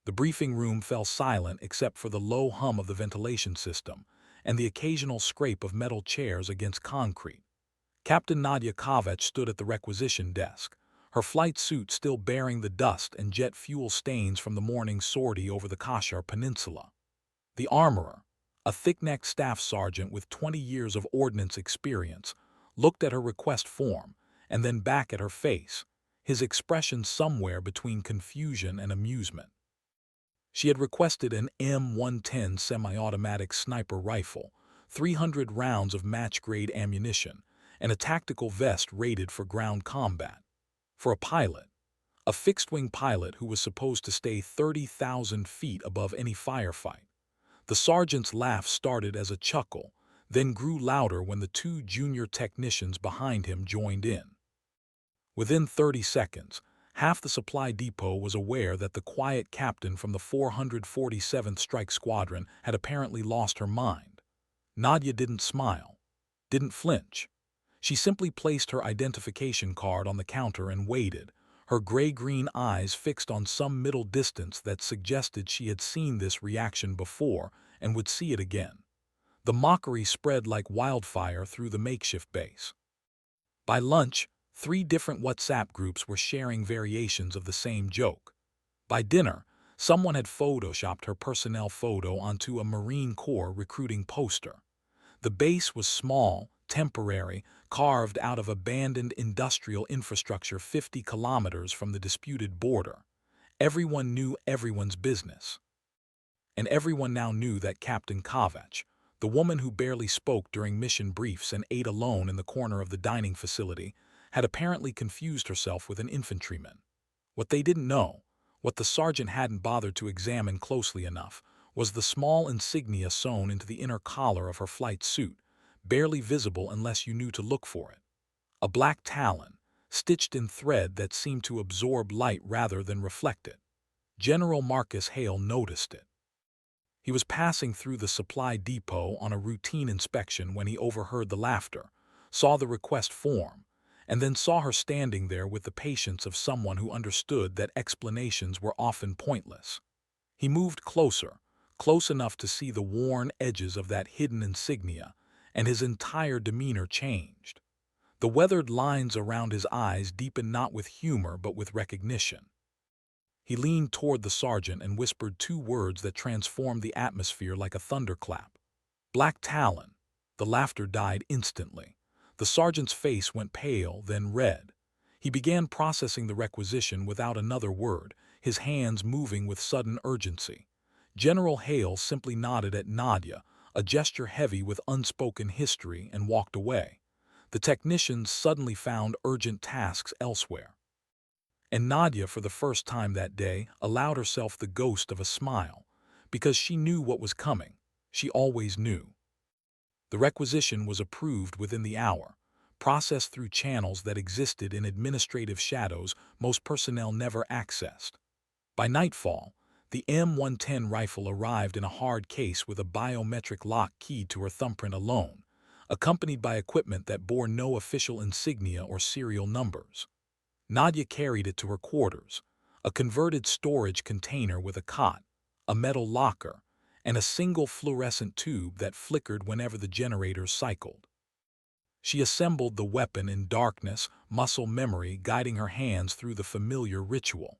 The briefing room fell silent except for the low hum of the ventilation system and the occasional scrape of metal chairs against concrete. Captain Nadia Kovac stood at the requisition desk, her flight suit still bearing the dust and jet fuel stains from the morning's sortie over the Kashgar Peninsula. The armorer, a thick-necked staff sergeant with 20 years of ordnance experience, looked at her request form and then back at her face, his expression somewhere between confusion and amusement. She had requested an M110 semi-automatic sniper rifle, 300 rounds of match-grade ammunition, and a tactical vest rated for ground combat. For a pilot, a fixed-wing pilot who was supposed to stay 30,000 feet above any firefight. The sergeant's laugh started as a chuckle, then grew louder when the two junior technicians behind him joined in. Within 30 seconds, half the supply depot was aware that the quiet captain from the 447th Strike Squadron had apparently lost her mind. Nadia didn't smile, didn't flinch. She simply placed her identification card on the counter and waited, her gray-green eyes fixed on some middle distance that suggested she had seen this reaction before and would see it again. The mockery spread like wildfire through the makeshift base. By lunch, 3 different WhatsApp groups were sharing variations of the same joke. By dinner, someone had photoshopped her personnel photo onto a Marine Corps recruiting poster. The base was small, temporary, carved out of abandoned industrial infrastructure 50 kilometers from the disputed border. Everyone knew everyone's business. And everyone now knew that Captain Kovac, the woman who barely spoke during mission briefs and ate alone in the corner of the dining facility, had apparently confused herself with an infantryman. What they didn't know, what the sergeant hadn't bothered to examine closely enough, was the small insignia sewn into the inner collar of her flight suit, barely visible unless you knew to look for it. A black Talon, stitched in thread that seemed to absorb light rather than reflect it. General Marcus Hale noticed it. He was passing through the supply depot on a routine inspection when he overheard the laughter, saw the request form, and then saw her standing there with the patience of someone who understood that explanations were often pointless. He moved closer, close enough to see the worn edges of that hidden insignia, and his entire demeanor changed. The weathered lines around his eyes deepened not with humor but with recognition. He leaned toward the sergeant and whispered 2 words that transformed the atmosphere like a thunderclap. Black Talon. The laughter died instantly. The sergeant's face went pale, then red. He began processing the requisition without another word, his hands moving with sudden urgency. General Hale simply nodded at Nadia, a gesture heavy with unspoken history, and walked away. The technicians suddenly found urgent tasks elsewhere. And Nadia, for the first time that day, allowed herself the ghost of a smile, because she knew what was coming. She always knew. The requisition was approved within the hour, processed through channels that existed in administrative shadows most personnel never accessed. By nightfall, the M110 rifle arrived in a hard case with a biometric lock keyed to her thumbprint alone, accompanied by equipment that bore no official insignia or serial numbers. Nadia carried it to her quarters, a converted storage container with a cot, a metal locker, and a single fluorescent tube that flickered whenever the generators cycled. She assembled the weapon in darkness, muscle memory guiding her hands through the familiar ritual.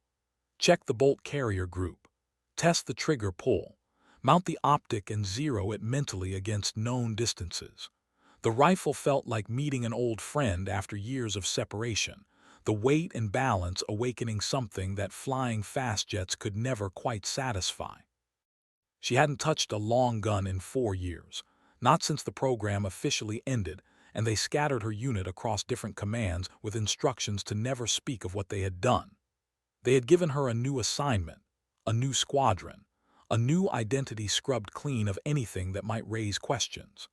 Check the bolt carrier group. Test the trigger pull. Mount the optic and zero it mentally against known distances. The rifle felt like meeting an old friend after years of separation, the weight and balance awakening something that flying fast jets could never quite satisfy. She hadn't touched a long gun in 4 years, not since the program officially ended, and they scattered her unit across different commands with instructions to never speak of what they had done. They had given her a new assignment, a new squadron, a new identity scrubbed clean of anything that might raise questions.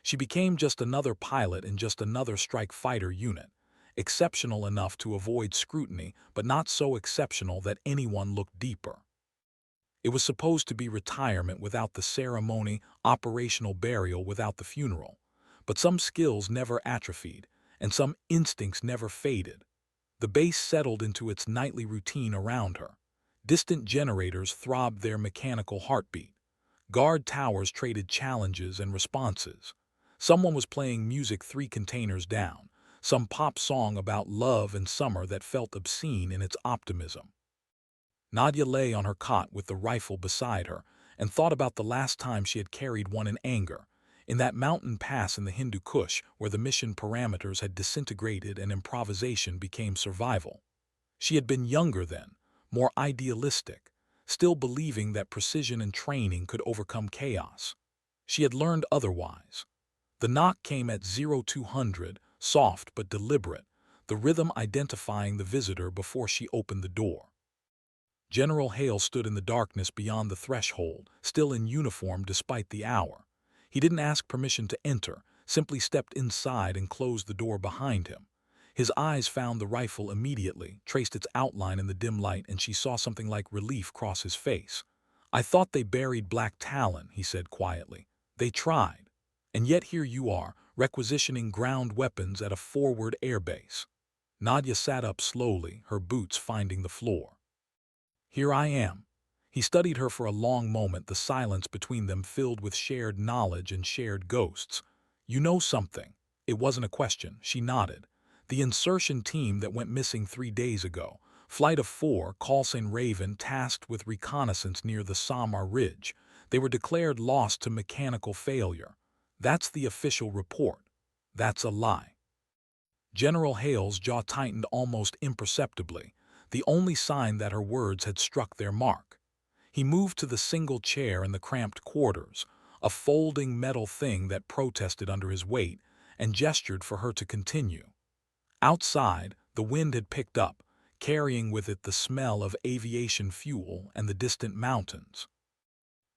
She became just another pilot in just another strike fighter unit, exceptional enough to avoid scrutiny, but not so exceptional that anyone looked deeper. It was supposed to be retirement without the ceremony, operational burial without the funeral. But some skills never atrophied, and some instincts never faded. The base settled into its nightly routine around her. Distant generators throbbed their mechanical heartbeat. Guard towers traded challenges and responses. Someone was playing music 3 containers down, some pop song about love and summer that felt obscene in its optimism. Nadia lay on her cot with the rifle beside her and thought about the last time she had carried one in anger, in that mountain pass in the Hindu Kush where the mission parameters had disintegrated and improvisation became survival. She had been younger then, more idealistic, still believing that precision and training could overcome chaos. She had learned otherwise. The knock came at 0200, soft but deliberate, the rhythm identifying the visitor before she opened the door. General Hale stood in the darkness beyond the threshold, still in uniform despite the hour. He didn't ask permission to enter, simply stepped inside and closed the door behind him. His eyes found the rifle immediately, traced its outline in the dim light, and she saw something like relief cross his face. "I thought they buried Black Talon," he said quietly. "They tried. And yet here you are, requisitioning ground weapons at a forward airbase." Nadia sat up slowly, her boots finding the floor. "Here I am." He studied her for a long moment, the silence between them filled with shared knowledge and shared ghosts. "You know something." It wasn't a question. She nodded. "The insertion team that went missing 3 days ago, Flight of 4, Callsign Raven, tasked with reconnaissance near the Samar Ridge. They were declared lost to mechanical failure. That's the official report. That's a lie." General Hale's jaw tightened almost imperceptibly, the only sign that her words had struck their mark. He moved to the single chair in the cramped quarters, a folding metal thing that protested under his weight, and gestured for her to continue. Outside, the wind had picked up, carrying with it the smell of aviation fuel and the distant mountains.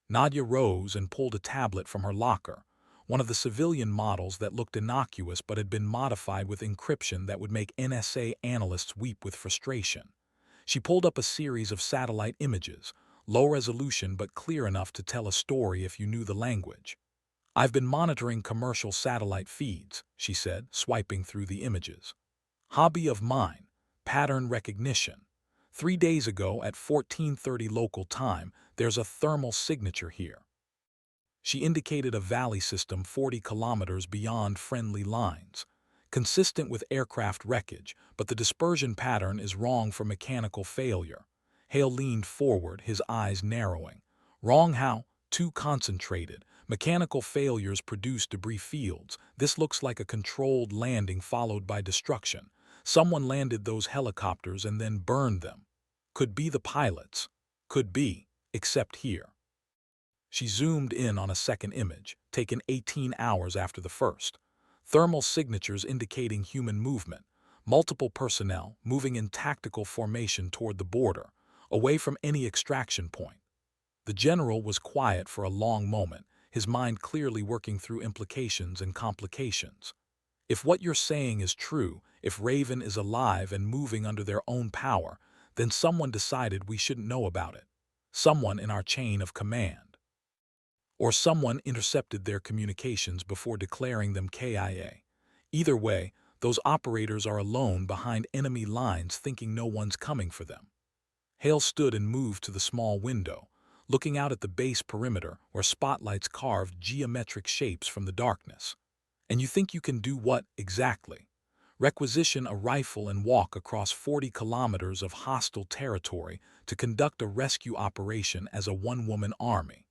Nadia rose and pulled a tablet from her locker, one of the civilian models that looked innocuous but had been modified with encryption that would make NSA analysts weep with frustration. She pulled up a series of satellite images, low resolution but clear enough to tell a story if you knew the language. "I've been monitoring commercial satellite feeds," she said, swiping through the images. "Hobby of mine, pattern recognition. 3 days ago at 14:30 local time, there's a thermal signature here." She indicated a valley system 40 kilometers beyond friendly lines, consistent with aircraft wreckage, but the dispersion pattern is wrong for mechanical failure. Hale leaned forward, his eyes narrowing. "Wrong how? Too concentrated. Mechanical failures produce debris fields. This looks like a controlled landing followed by destruction. Someone landed those helicopters and then burned them. Could be the pilots. Could be, except here." She zoomed in on a second image, taken 18 hours after the first. Thermal signatures indicating human movement, multiple personnel moving in tactical formation toward the border, away from any extraction point. The general was quiet for a long moment, his mind clearly working through implications and complications. "If what you're saying is true, if Raven is alive and moving under their own power, then someone decided we shouldn't know about it. Someone in our chain of command. Or someone intercepted their communications before declaring them KIA. Either way, those operators are alone behind enemy lines thinking no one's coming for them." Hale stood and moved to the small window, looking out at the base perimeter where spotlights carved geometric shapes from the darkness. "And you think you can do what, exactly? Requisition a rifle and walk across 40 kilometers of hostile territory to conduct a rescue operation as a one-woman army?"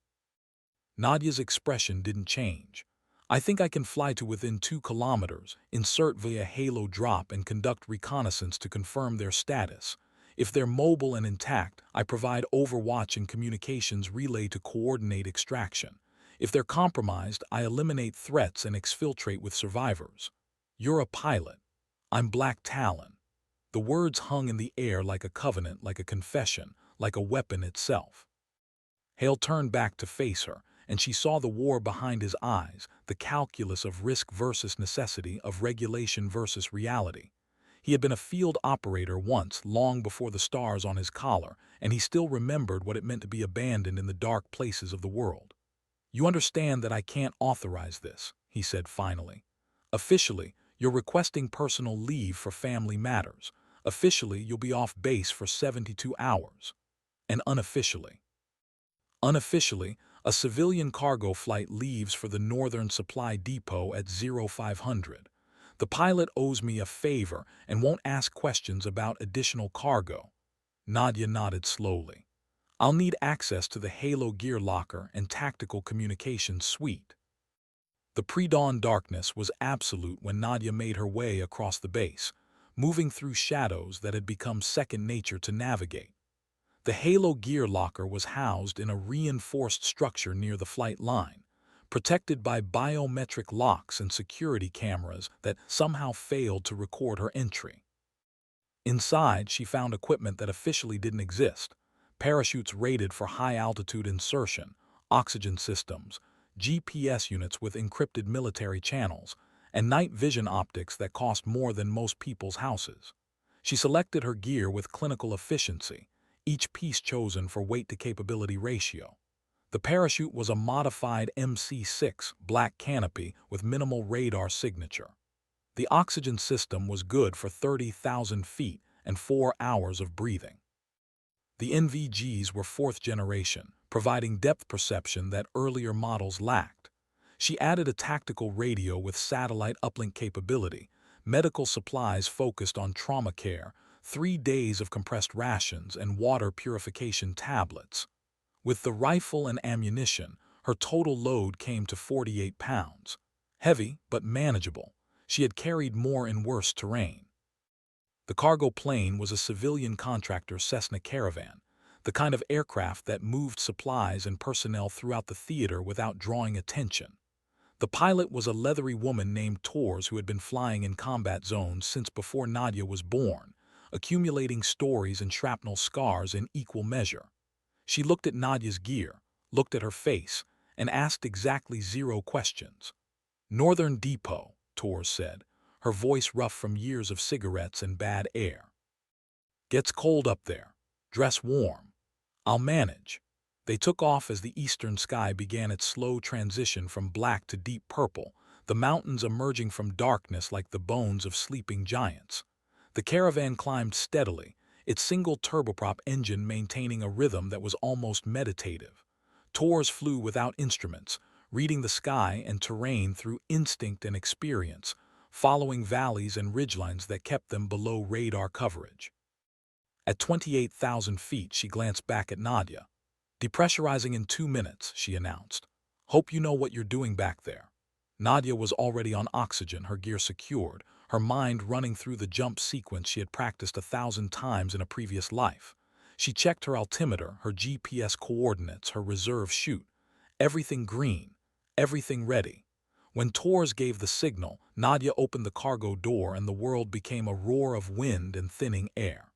Nadia's expression didn't change. "I think I can fly to within 2 kilometers, insert via halo drop and conduct reconnaissance to confirm their status. If they're mobile and intact, I provide overwatch and communications relay to coordinate extraction. If they're compromised, I eliminate threats and exfiltrate with survivors. You're a pilot. I'm Black Talon." The words hung in the air like a covenant, like a confession, like a weapon itself. Hale turned back to face her, and she saw the war behind his eyes, the calculus of risk versus necessity, of regulation versus reality. He had been a field operator once, long before the stars on his collar, and he still remembered what it meant to be abandoned in the dark places of the world. "You understand that I can't authorize this," he said finally. "Officially, you're requesting personal leave for family matters. Officially, you'll be off base for 72 hours. and unofficially. Unofficially, a civilian cargo flight leaves for the Northern Supply Depot at 0500. The pilot owes me a favor and won't ask questions about additional cargo. Nadia nodded slowly. I'll need access to the Halo gear locker and tactical communications suite. The pre-dawn darkness was absolute when Nadia made her way across the base, moving through shadows that had become second nature to navigate. The Halo gear locker was housed in a reinforced structure near the flight line, protected by biometric locks and security cameras that somehow failed to record her entry. Inside, she found equipment that officially didn't exist: parachutes rated for high-altitude insertion, oxygen systems, GPS units with encrypted military channels, and night vision optics that cost more than most people's houses. She selected her gear with clinical efficiency, each piece chosen for weight-to-capability ratio. The parachute was a modified MC-6 black canopy with minimal radar signature. The oxygen system was good for 30,000 feet and 4 hours of breathing. The NVGs were fourth generation, providing depth perception that earlier models lacked. She added a tactical radio with satellite uplink capability, medical supplies focused on trauma care, 3 days of compressed rations, and water purification tablets. With the rifle and ammunition, her total load came to 48 pounds. Heavy, but manageable. She had carried more in worse terrain. The cargo plane was a civilian contractor Cessna Caravan, the kind of aircraft that moved supplies and personnel throughout the theater without drawing attention. The pilot was a leathery woman named Tors who had been flying in combat zones since before Nadia was born, accumulating stories and shrapnel scars in equal measure. She looked at Nadia's gear, looked at her face, and asked exactly 0 questions. "Northern Depot," Tors said, her voice rough from years of cigarettes and bad air. "Gets cold up there. Dress warm. I'll manage." They took off as the eastern sky began its slow transition from black to deep purple, the mountains emerging from darkness like the bones of sleeping giants. The caravan climbed steadily, its single turboprop engine maintaining a rhythm that was almost meditative. Tors flew without instruments, reading the sky and terrain through instinct and experience, following valleys and ridgelines that kept them below radar coverage. At 28,000 feet, she glanced back at Nadia. "Depressurizing in 2 minutes," she announced. "Hope you know what you're doing back there." Nadia was already on oxygen, her gear secured, her mind running through the jump sequence she had practiced 1,000 times in a previous life. She checked her altimeter, her GPS coordinates, her reserve chute. Everything green, everything ready. When Tors gave the signal, Nadia opened the cargo door and the world became a roar of wind and thinning air.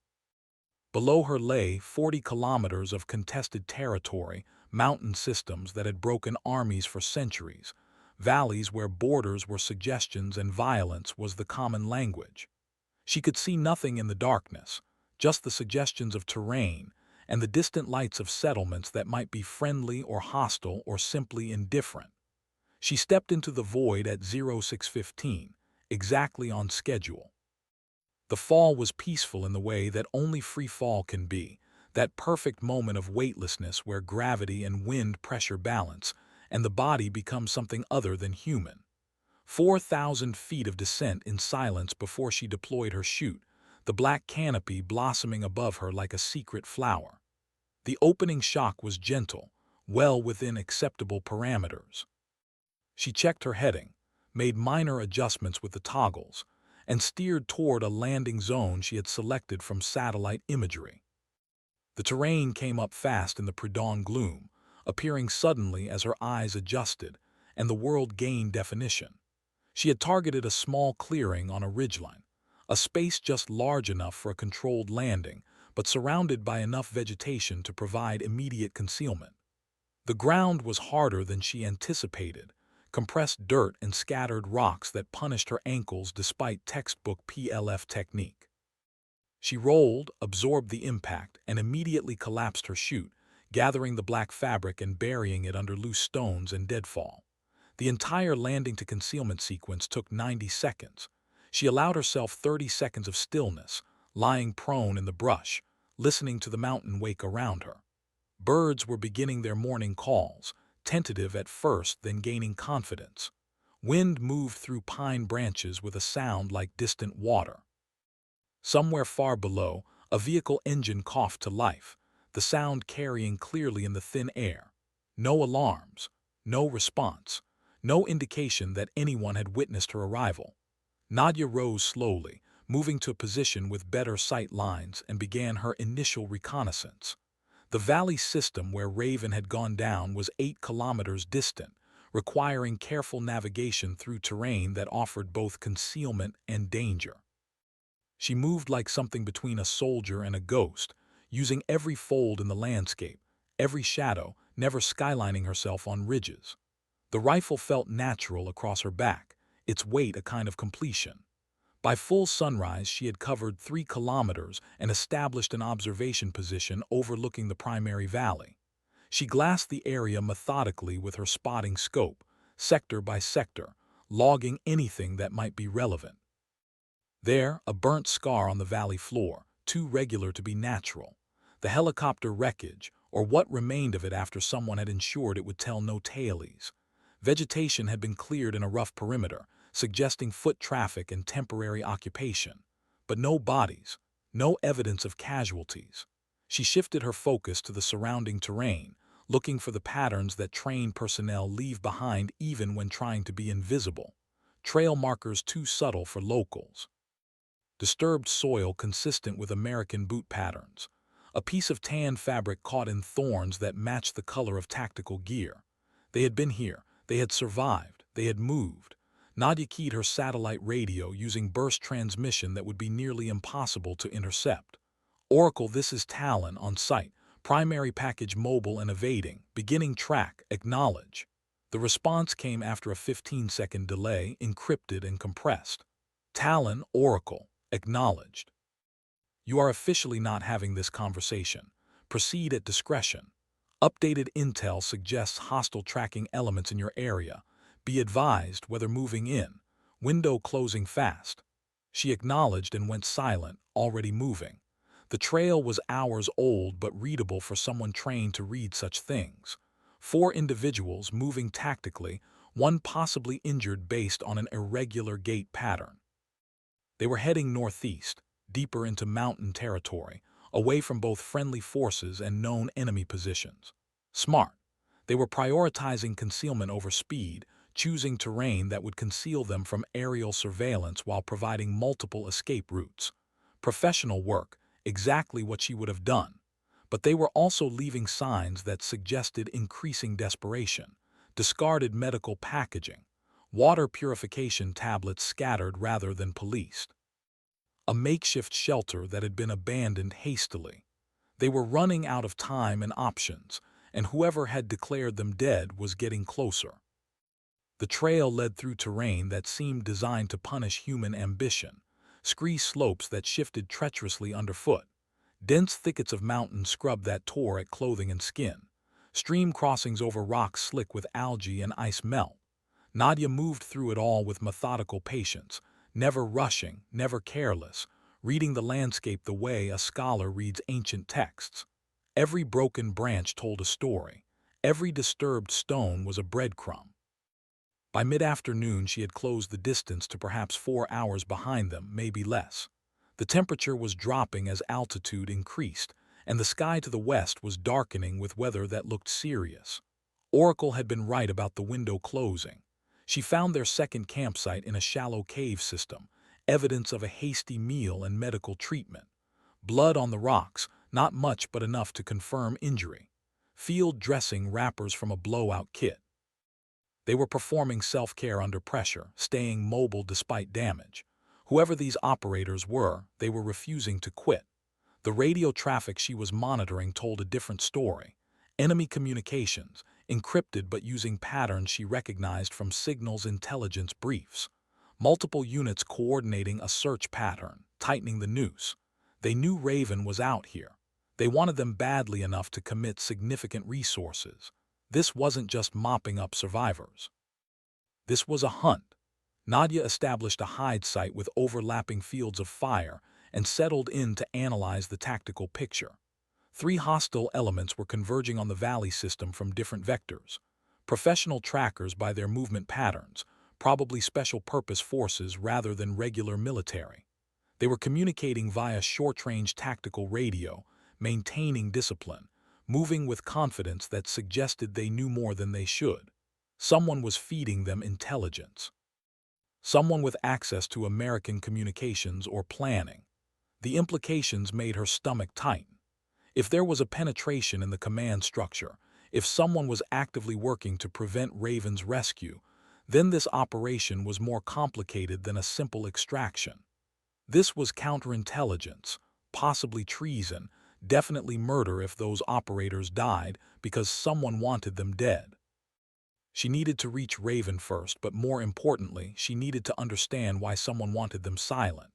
Below her lay 40 kilometers of contested territory, mountain systems that had broken armies for centuries, valleys where borders were suggestions and violence was the common language. She could see nothing in the darkness, just the suggestions of terrain and the distant lights of settlements that might be friendly or hostile or simply indifferent. She stepped into the void at 0615, exactly on schedule. The fall was peaceful in the way that only free fall can be, that perfect moment of weightlessness where gravity and wind pressure balance, and the body becomes something other than human. 4,000 feet of descent in silence before she deployed her chute, the black canopy blossoming above her like a secret flower. The opening shock was gentle, well within acceptable parameters. She checked her heading, made minor adjustments with the toggles, and steered toward a landing zone she had selected from satellite imagery. The terrain came up fast in the pre-dawn gloom, appearing suddenly as her eyes adjusted, and the world gained definition. She had targeted a small clearing on a ridgeline, a space just large enough for a controlled landing, but surrounded by enough vegetation to provide immediate concealment. The ground was harder than she anticipated, compressed dirt and scattered rocks that punished her ankles despite textbook PLF technique. She rolled, absorbed the impact, and immediately collapsed her chute, gathering the black fabric and burying it under loose stones and deadfall. The entire landing to concealment sequence took 90 seconds. She allowed herself 30 seconds of stillness, lying prone in the brush, listening to the mountain wake around her. Birds were beginning their morning calls, tentative at first then gaining confidence. Wind moved through pine branches with a sound like distant water. Somewhere far below, a vehicle engine coughed to life, the sound carrying clearly in the thin air. No alarms, no response, no indication that anyone had witnessed her arrival. Nadia rose slowly, moving to a position with better sight lines, and began her initial reconnaissance. The valley system where Raven had gone down was 8 kilometers distant, requiring careful navigation through terrain that offered both concealment and danger. She moved like something between a soldier and a ghost, using every fold in the landscape, every shadow, never skylining herself on ridges. The rifle felt natural across her back, its weight a kind of completion. By full sunrise, she had covered 3 kilometers and established an observation position overlooking the primary valley. She glassed the area methodically with her spotting scope, sector by sector, logging anything that might be relevant. There, a burnt scar on the valley floor, too regular to be natural. The helicopter wreckage, or what remained of it after someone had ensured it would tell no tales. Vegetation had been cleared in a rough perimeter, suggesting foot traffic and temporary occupation. But no bodies, no evidence of casualties. She shifted her focus to the surrounding terrain, looking for the patterns that trained personnel leave behind even when trying to be invisible. Trail markers too subtle for locals. Disturbed soil consistent with American boot patterns. A piece of tan fabric caught in thorns that matched the color of tactical gear. They had been here, they had survived, they had moved. Nadia keyed her satellite radio using burst transmission that would be nearly impossible to intercept. Oracle, this is Talon on site. Primary package mobile and evading. Beginning track, acknowledge. The response came after a 15-second delay, encrypted and compressed. Talon, Oracle. Acknowledged. You are officially not having this conversation. Proceed at discretion. Updated intel suggests hostile tracking elements in your area. Be advised whether moving in. Window closing fast. She acknowledged and went silent, already moving. The trail was hours old but readable for someone trained to read such things. 4 individuals moving tactically, one possibly injured based on an irregular gait pattern. They were heading northeast, deeper into mountain territory, away from both friendly forces and known enemy positions. Smart. They were prioritizing concealment over speed, choosing terrain that would conceal them from aerial surveillance while providing multiple escape routes. Professional work, exactly what she would have done. But they were also leaving signs that suggested increasing desperation. Discarded medical packaging. Water purification tablets scattered rather than policed. A makeshift shelter that had been abandoned hastily. They were running out of time and options, and whoever had declared them dead was getting closer. The trail led through terrain that seemed designed to punish human ambition, scree slopes that shifted treacherously underfoot, dense thickets of mountain scrub that tore at clothing and skin, stream crossings over rocks slick with algae and ice melt. Nadia moved through it all with methodical patience, never rushing, never careless, reading the landscape the way a scholar reads ancient texts. Every broken branch told a story. Every disturbed stone was a breadcrumb. By mid-afternoon she had closed the distance to perhaps 4 hours behind them, maybe less. The temperature was dropping as altitude increased, and the sky to the west was darkening with weather that looked serious. Oracle had been right about the window closing. She found their second campsite in a shallow cave system, evidence of a hasty meal and medical treatment. Blood on the rocks, not much but enough to confirm injury. Field dressing wrappers from a blowout kit. They were performing self-care under pressure, staying mobile despite damage. Whoever these operators were, they were refusing to quit. The radio traffic she was monitoring told a different story. Enemy communications, encrypted but using patterns she recognized from signals intelligence briefs. Multiple units coordinating a search pattern, tightening the noose. They knew Raven was out here. They wanted them badly enough to commit significant resources. This wasn't just mopping up survivors. This was a hunt. Nadia established a hide site with overlapping fields of fire and settled in to analyze the tactical picture. Three hostile elements were converging on the valley system from different vectors. Professional trackers by their movement patterns, probably special-purpose forces rather than regular military. They were communicating via short-range tactical radio, maintaining discipline, moving with confidence that suggested they knew more than they should. Someone was feeding them intelligence. Someone with access to American communications or planning. The implications made her stomach tighten. If there was a penetration in the command structure, if someone was actively working to prevent Raven's rescue, then this operation was more complicated than a simple extraction. This was counterintelligence, possibly treason, definitely murder if those operators died because someone wanted them dead. She needed to reach Raven first, but more importantly, she needed to understand why someone wanted them silent.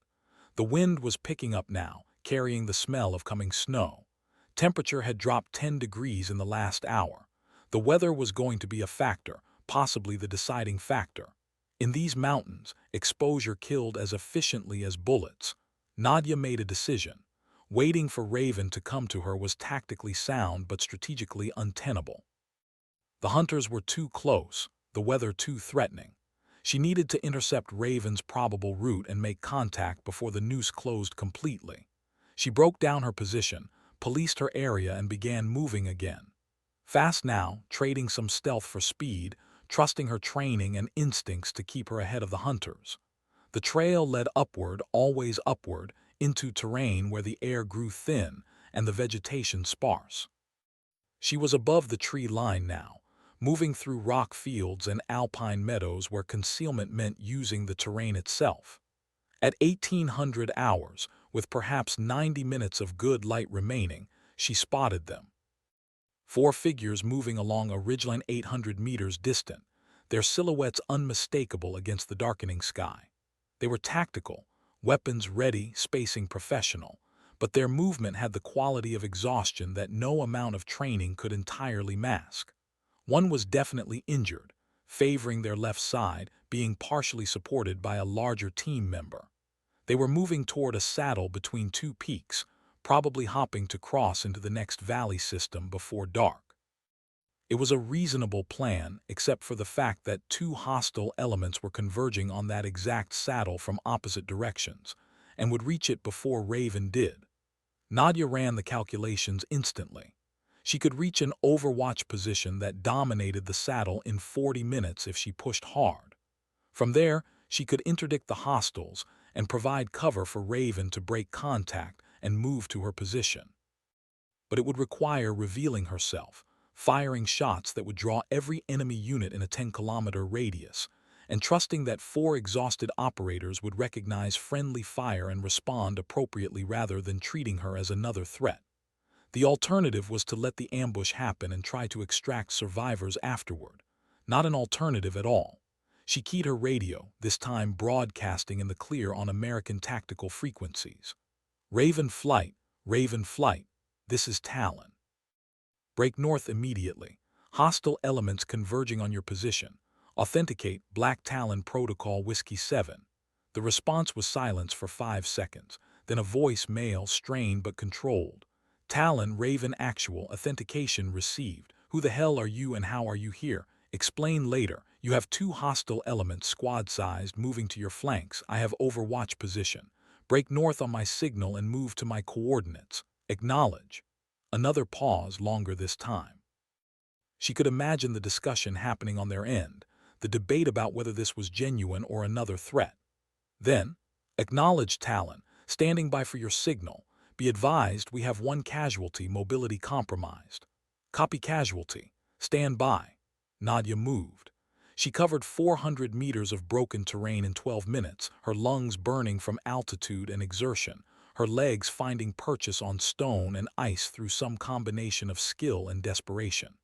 The wind was picking up now, carrying the smell of coming snow. Temperature had dropped 10 degrees in the last hour. The weather was going to be a factor, possibly the deciding factor. In these mountains, exposure killed as efficiently as bullets. Nadia made a decision. Waiting for Raven to come to her was tactically sound but strategically untenable. The hunters were too close, the weather too threatening. She needed to intercept Raven's probable route and make contact before the noose closed completely. She broke down her position, policed her area, and began moving again. Fast now, trading some stealth for speed, trusting her training and instincts to keep her ahead of the hunters. The trail led upward, always upward, into terrain where the air grew thin and the vegetation sparse. She was above the tree line now, moving through rock fields and alpine meadows where concealment meant using the terrain itself. At 1800 hours, with perhaps 90 minutes of good light remaining, she spotted them. Four figures moving along a ridgeline 800 meters distant, their silhouettes unmistakable against the darkening sky. They were tactical, weapons ready, spacing professional, but their movement had the quality of exhaustion that no amount of training could entirely mask. One was definitely injured, favoring their left side, being partially supported by a larger team member. They were moving toward a saddle between two peaks, probably hopping to cross into the next valley system before dark. It was a reasonable plan, except for the fact that two hostile elements were converging on that exact saddle from opposite directions, and would reach it before Raven did. Nadia ran the calculations instantly. She could reach an overwatch position that dominated the saddle in 40 minutes if she pushed hard. From there, she could interdict the hostiles and provide cover for Raven to break contact and move to her position. But it would require revealing herself, firing shots that would draw every enemy unit in a 10-kilometer radius, and trusting that four exhausted operators would recognize friendly fire and respond appropriately rather than treating her as another threat. The alternative was to let the ambush happen and try to extract survivors afterward. Not an alternative at all. She keyed her radio, this time broadcasting in the clear on American tactical frequencies. Raven flight, this is Talon. Break north immediately. Hostile elements converging on your position. Authenticate Black Talon Protocol Whiskey 7. The response was silence for 5 seconds, then a voice, male, strained but controlled. Talon, Raven actual, authentication received. Who the hell are you and how are you here? Explain later. You have two hostile elements, squad-sized, moving to your flanks. I have overwatch position. Break north on my signal and move to my coordinates. Acknowledge. Another pause, longer this time. She could imagine the discussion happening on their end, the debate about whether this was genuine or another threat. Then, acknowledge Talon, standing by for your signal. Be advised we have one casualty, mobility compromised. Copy casualty. Stand by. Nadia moved. She covered 400 meters of broken terrain in 12 minutes, her lungs burning from altitude and exertion, her legs finding purchase on stone and ice through some combination of skill and desperation.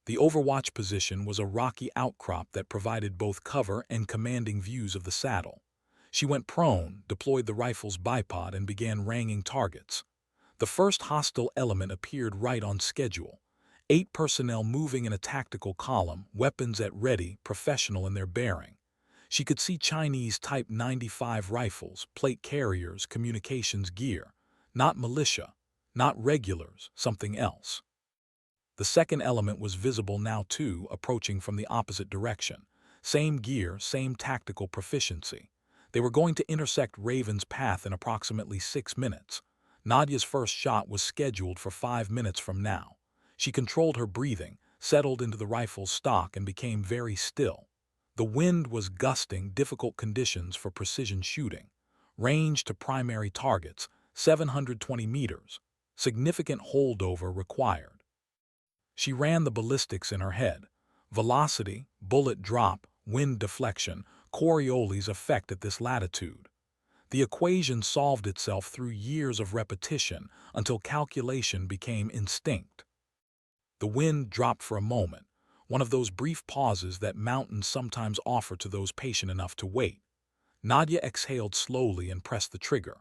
The overwatch position was a rocky outcrop that provided both cover and commanding views of the saddle. She went prone, deployed the rifle's bipod, and began ranging targets. The first hostile element appeared right on schedule. 8 personnel moving in a tactical column, weapons at ready, professional in their bearing. She could see Chinese Type 95 rifles, plate carriers, communications gear. Not militia, not regulars, something else. The second element was visible now too, approaching from the opposite direction. Same gear, same tactical proficiency. They were going to intersect Raven's path in approximately 6 minutes. Nadia's first shot was scheduled for 5 minutes from now. She controlled her breathing, settled into the rifle's stock, and became very still. The wind was gusting, difficult conditions for precision shooting. Range to primary targets, 720 meters. Significant holdover required. She ran the ballistics in her head. Velocity, bullet drop, wind deflection, Coriolis effect at this latitude. The equation solved itself through years of repetition until calculation became instinct. The wind dropped for a moment, one of those brief pauses that mountains sometimes offer to those patient enough to wait. Nadia exhaled slowly and pressed the trigger.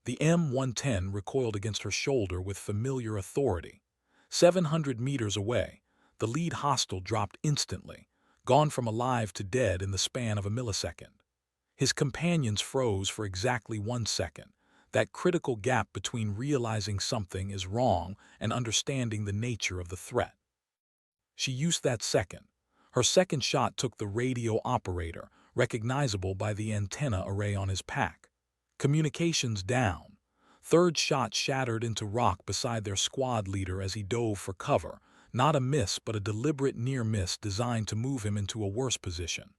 The M110 recoiled against her shoulder with familiar authority. 700 meters away, the lead hostile dropped instantly, gone from alive to dead in the span of a millisecond. His companions froze for exactly 1 second, that critical gap between realizing something is wrong and understanding the nature of the threat. She used that second. Her second shot took the radio operator, recognizable by the antenna array on his pack. Communications down. Third shot shattered into rock beside their squad leader as he dove for cover, not a miss but a deliberate near miss designed to move him into a worse position.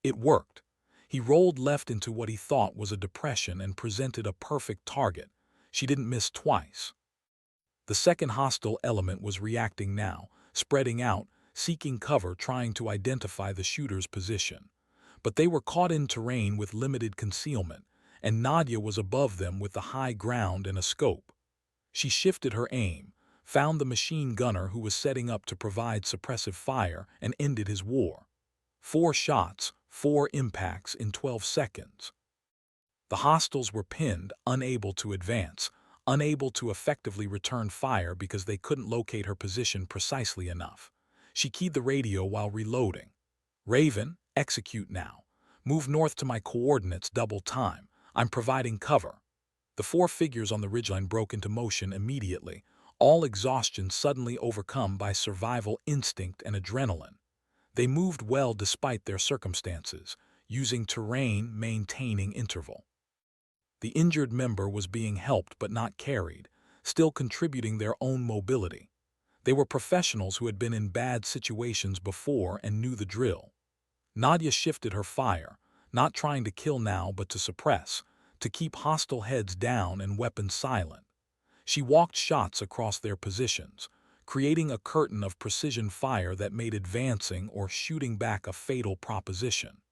It worked. He rolled left into what he thought was a depression and presented a perfect target. She didn't miss twice. The second hostile element was reacting now, spreading out, seeking cover, trying to identify the shooter's position. But they were caught in terrain with limited concealment, and Nadia was above them with the high ground and a scope. She shifted her aim, found the machine gunner who was setting up to provide suppressive fire, and ended his war. 4 shots, 4 impacts in 12 seconds. The hostiles were pinned, unable to advance, unable to effectively return fire because they couldn't locate her position precisely enough. She keyed the radio while reloading. "Raven, execute now. Move north to my coordinates, double time. I'm providing cover." The 4 figures on the ridgeline broke into motion immediately, all exhaustion suddenly overcome by survival instinct and adrenaline. They moved well despite their circumstances, using terrain, maintaining interval. The injured member was being helped but not carried, still contributing their own mobility. They were professionals who had been in bad situations before and knew the drill. Nadia shifted her fire, not trying to kill now but to suppress, to keep hostile heads down and weapons silent. She walked shots across their positions, creating a curtain of precision fire that made advancing or shooting back a fatal proposition.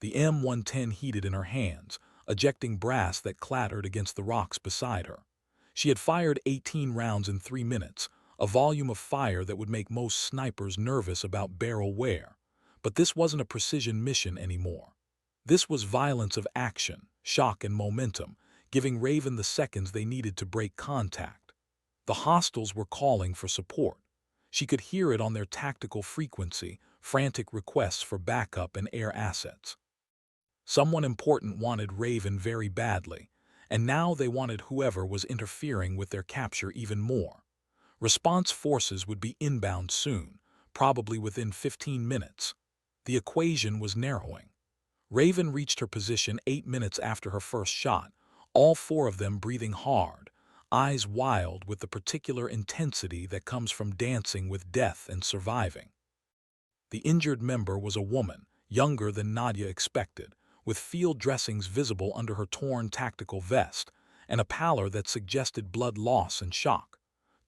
The M110 heated in her hands, ejecting brass that clattered against the rocks beside her. She had fired 18 rounds in 3 minutes, a volume of fire that would make most snipers nervous about barrel wear. But this wasn't a precision mission anymore. This was violence of action, shock and momentum, giving Raven the seconds they needed to break contact. The hostiles were calling for support. She could hear it on their tactical frequency, frantic requests for backup and air assets. Someone important wanted Raven very badly, and now they wanted whoever was interfering with their capture even more. Response forces would be inbound soon, probably within 15 minutes. The equation was narrowing. Raven reached her position 8 minutes after her first shot, all 4 of them breathing hard, eyes wild with the particular intensity that comes from dancing with death and surviving. The injured member was a woman, younger than Nadia expected, with field dressings visible under her torn tactical vest, and a pallor that suggested blood loss and shock.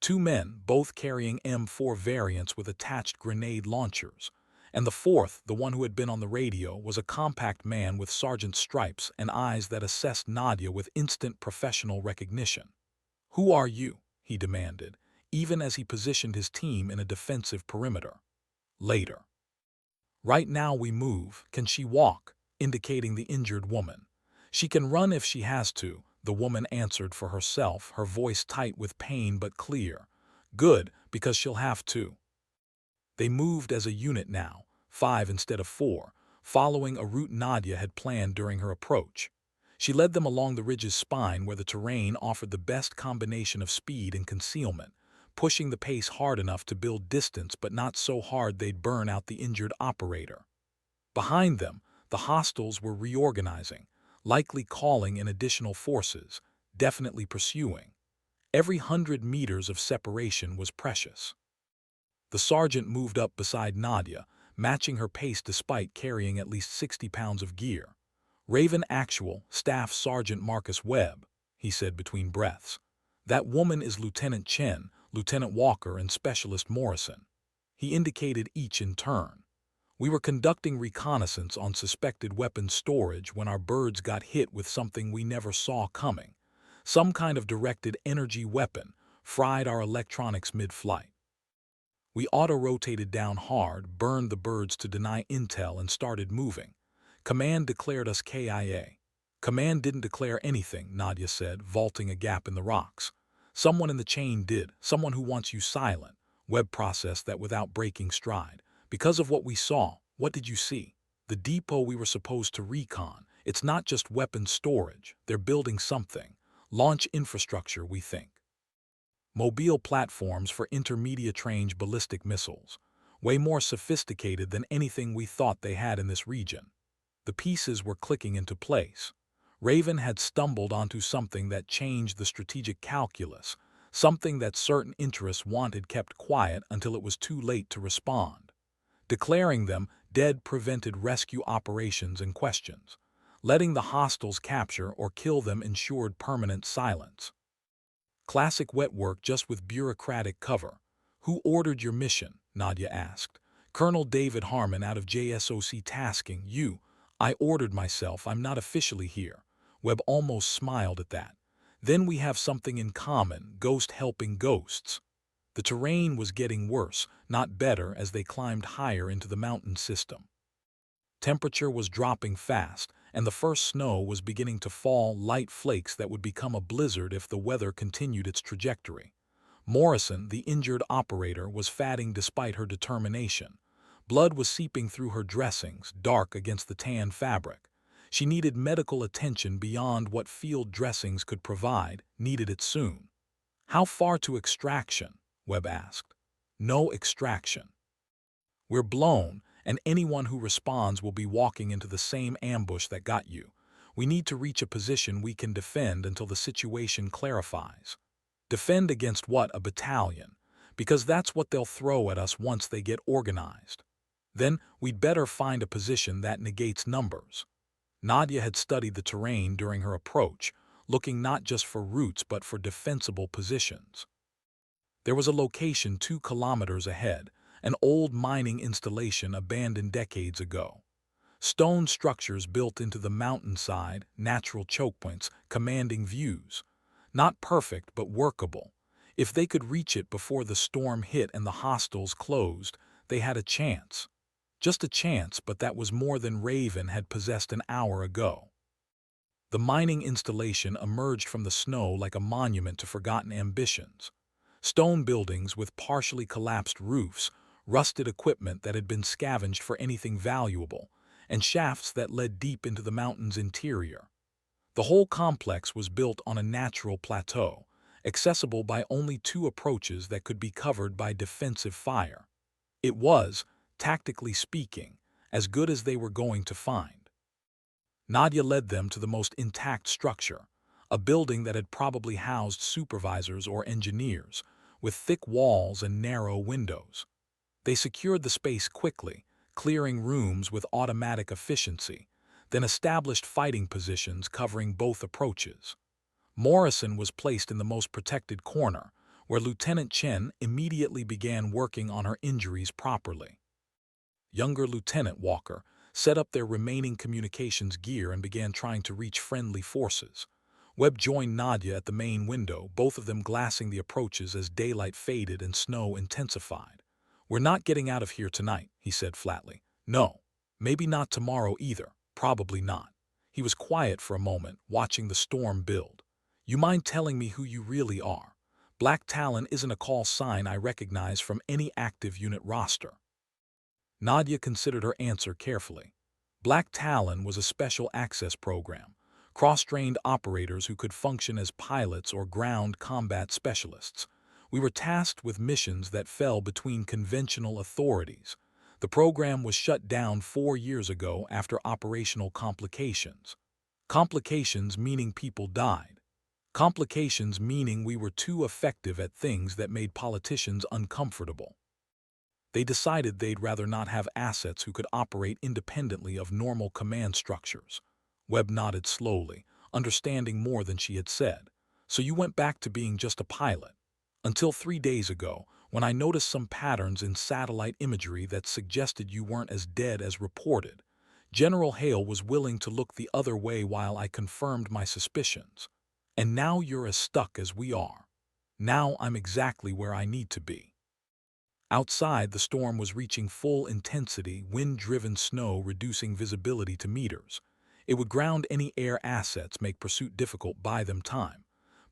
2 men, both carrying M4 variants with attached grenade launchers, and the fourth, the one who had been on the radio, was a compact man with sergeant's stripes and eyes that assessed Nadia with instant professional recognition. "Who are you?" he demanded, even as he positioned his team in a defensive perimeter. "Later." "Right now we move. Can she walk?" indicating the injured woman. "She can run if she has to," the woman answered for herself, her voice tight with pain but clear. "Good, because she'll have to." They moved as a unit now, 5 instead of 4, following a route Nadia had planned during her approach. She led them along the ridge's spine where the terrain offered the best combination of speed and concealment, pushing the pace hard enough to build distance but not so hard they'd burn out the injured operator. Behind them, the hostiles were reorganizing, likely calling in additional forces, definitely pursuing. Every 100 meters of separation was precious. The sergeant moved up beside Nadia, matching her pace despite carrying at least 60 pounds of gear. "Raven Actual, Staff Sergeant Marcus Webb," he said between breaths. "That woman is Lieutenant Chen, Lieutenant Walker, and Specialist Morrison." He indicated each in turn. "We were conducting reconnaissance on suspected weapons storage when our birds got hit with something we never saw coming. Some kind of directed energy weapon fried our electronics mid-flight. We auto-rotated down hard, burned the birds to deny intel, and started moving. Command declared us KIA. Command didn't declare anything," Nadia said, vaulting a gap in the rocks. "Someone in the chain did, someone who wants you silent." Webb processed that without breaking stride. "Because of what we saw." "What did you see?" "The depot we were supposed to recon. It's not just weapons storage. They're building something. Launch infrastructure, we think. Mobile platforms for intermediate-range ballistic missiles. Way more sophisticated than anything we thought they had in this region." The pieces were clicking into place. Raven had stumbled onto something that changed the strategic calculus, something that certain interests wanted kept quiet until it was too late to respond. Declaring them dead prevented rescue operations and questions. Letting the hostiles capture or kill them ensured permanent silence. Classic wet work just with bureaucratic cover. "Who ordered your mission?" Nadia asked. "Colonel David Harmon out of JSOC tasking. You." "I ordered myself. I'm not officially here." Webb almost smiled at that. "Then we have something in common, ghost helping ghosts." The terrain was getting worse, not better, as they climbed higher into the mountain system. Temperature was dropping fast, and the first snow was beginning to fall, light flakes that would become a blizzard if the weather continued its trajectory. Morrison, the injured operator, was fatting despite her determination. Blood was seeping through her dressings, dark against the tan fabric. She needed medical attention beyond what field dressings could provide, needed it soon. "How far to extraction?" Webb asked. "No extraction. We're blown, and anyone who responds will be walking into the same ambush that got you. We need to reach a position we can defend until the situation clarifies." "Defend against what? A battalion? Because that's what they'll throw at us once they get organized." "Then we'd better find a position that negates numbers." Nadia had studied the terrain during her approach, looking not just for routes but for defensible positions. There was a location 2 kilometers ahead, an old mining installation abandoned decades ago. Stone structures built into the mountainside, natural chokepoints, commanding views. Not perfect, but workable. If they could reach it before the storm hit and the hostiles closed, they had a chance. Just a chance, but that was more than Raven had possessed an hour ago. The mining installation emerged from the snow like a monument to forgotten ambitions. Stone buildings with partially collapsed roofs, rusted equipment that had been scavenged for anything valuable, and shafts that led deep into the mountain's interior. The whole complex was built on a natural plateau, accessible by only 2 approaches that could be covered by defensive fire. It was, tactically speaking, as good as they were going to find. Nadia led them to the most intact structure, a building that had probably housed supervisors or engineers, with thick walls and narrow windows. They secured the space quickly, clearing rooms with automatic efficiency, then established fighting positions covering both approaches. Morrison was placed in the most protected corner, where Lieutenant Chen immediately began working on her injuries properly. Younger Lieutenant Walker set up their remaining communications gear and began trying to reach friendly forces. Webb joined Nadia at the main window, both of them glassing the approaches as daylight faded and snow intensified. "We're not getting out of here tonight," he said flatly. "No. Maybe not tomorrow either. Probably not." He was quiet for a moment, watching the storm build. "You mind telling me who you really are?" "Black Talon isn't a call sign I recognize from any active unit roster." Nadia considered her answer carefully. Black Talon was a special access program, cross-trained operators who could function as pilots or ground combat specialists. We were tasked with missions that fell between conventional authorities. The program was shut down 4 years ago after operational complications. Complications meaning people died. Complications meaning we were too effective at things that made politicians uncomfortable. They decided they'd rather not have assets who could operate independently of normal command structures. Webb nodded slowly, understanding more than she had said. So you went back to being just a pilot. Until 3 days ago, when I noticed some patterns in satellite imagery that suggested you weren't as dead as reported. General Hale was willing to look the other way while I confirmed my suspicions. And now you're as stuck as we are. Now I'm exactly where I need to be. Outside, the storm was reaching full intensity, wind-driven snow reducing visibility to meters. It would ground any air assets, make pursuit difficult, buy them time.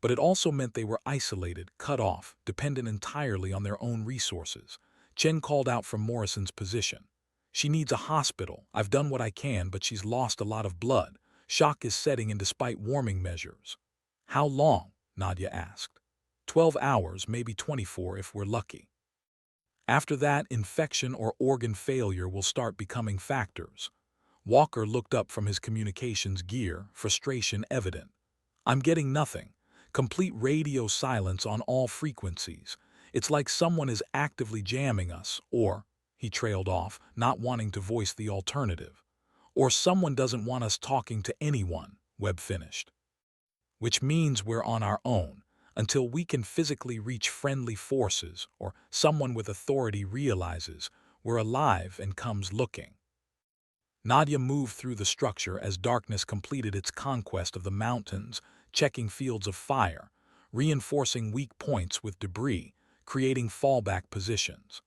But it also meant they were isolated, cut off, dependent entirely on their own resources. Chen called out from Morrison's position. She needs a hospital. I've done what I can, but she's lost a lot of blood. Shock is setting in despite warming measures. How long? Nadia asked. 12 hours, maybe 24 if we're lucky. After that, infection or organ failure will start becoming factors. Walker looked up from his communications gear, frustration evident. I'm getting nothing. Complete radio silence on all frequencies. It's like someone is actively jamming us, or, he trailed off, not wanting to voice the alternative. Or someone doesn't want us talking to anyone, Webb finished. Which means we're on our own. Until we can physically reach friendly forces or someone with authority realizes we're alive and comes looking. Nadia moved through the structure as darkness completed its conquest of the mountains, checking fields of fire, reinforcing weak points with debris, creating fallback positions.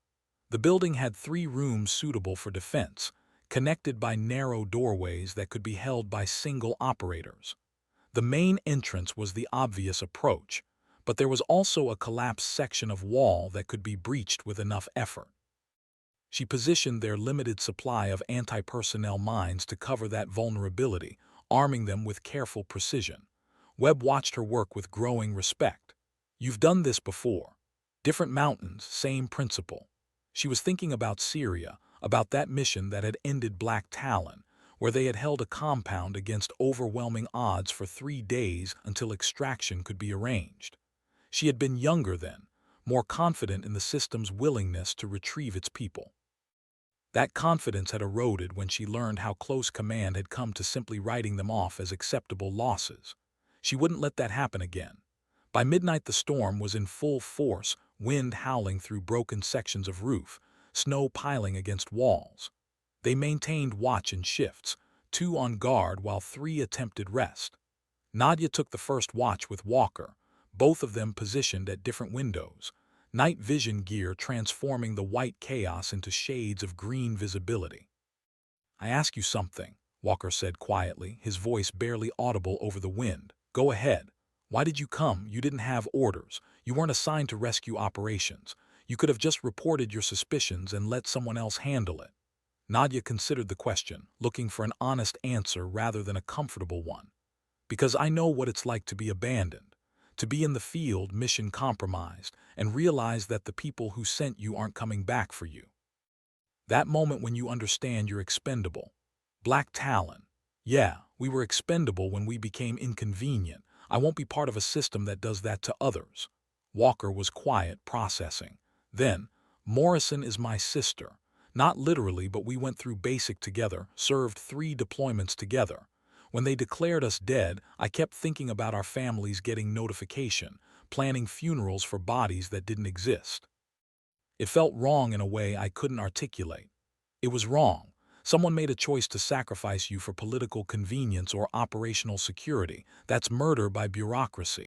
The building had 3 rooms suitable for defense, connected by narrow doorways that could be held by single operators. The main entrance was the obvious approach, but there was also a collapsed section of wall that could be breached with enough effort. She positioned their limited supply of anti-personnel mines to cover that vulnerability, arming them with careful precision. Webb watched her work with growing respect. You've done this before. Different mountains, same principle. She was thinking about Syria, about that mission that had ended Black Talon, where they had held a compound against overwhelming odds for 3 days until extraction could be arranged. She had been younger then, more confident in the system's willingness to retrieve its people. That confidence had eroded when she learned how close command had come to simply writing them off as acceptable losses. She wouldn't let that happen again. By midnight the storm was in full force, wind howling through broken sections of roof, snow piling against walls. They maintained watch in shifts, 2 on guard while 3 attempted rest. Nadia took the first watch with Walker, both of them positioned at different windows, night vision gear transforming the white chaos into shades of green visibility. I ask you something, Walker said quietly, his voice barely audible over the wind. Go ahead. Why did you come? You didn't have orders. You weren't assigned to rescue operations. You could have just reported your suspicions and let someone else handle it. Nadia considered the question, looking for an honest answer rather than a comfortable one. Because I know what it's like to be abandoned, to be in the field, mission compromised, and realize that the people who sent you aren't coming back for you. That moment when you understand you're expendable. Black Talon. Yeah, we were expendable when we became inconvenient. I won't be part of a system that does that to others. Walker was quiet, processing. Then, Morrison is my sister. Not literally, but we went through basic together, served 3 deployments together. When they declared us dead, I kept thinking about our families getting notification, planning funerals for bodies that didn't exist. It felt wrong in a way I couldn't articulate. It was wrong. Someone made a choice to sacrifice you for political convenience or operational security. That's murder by bureaucracy.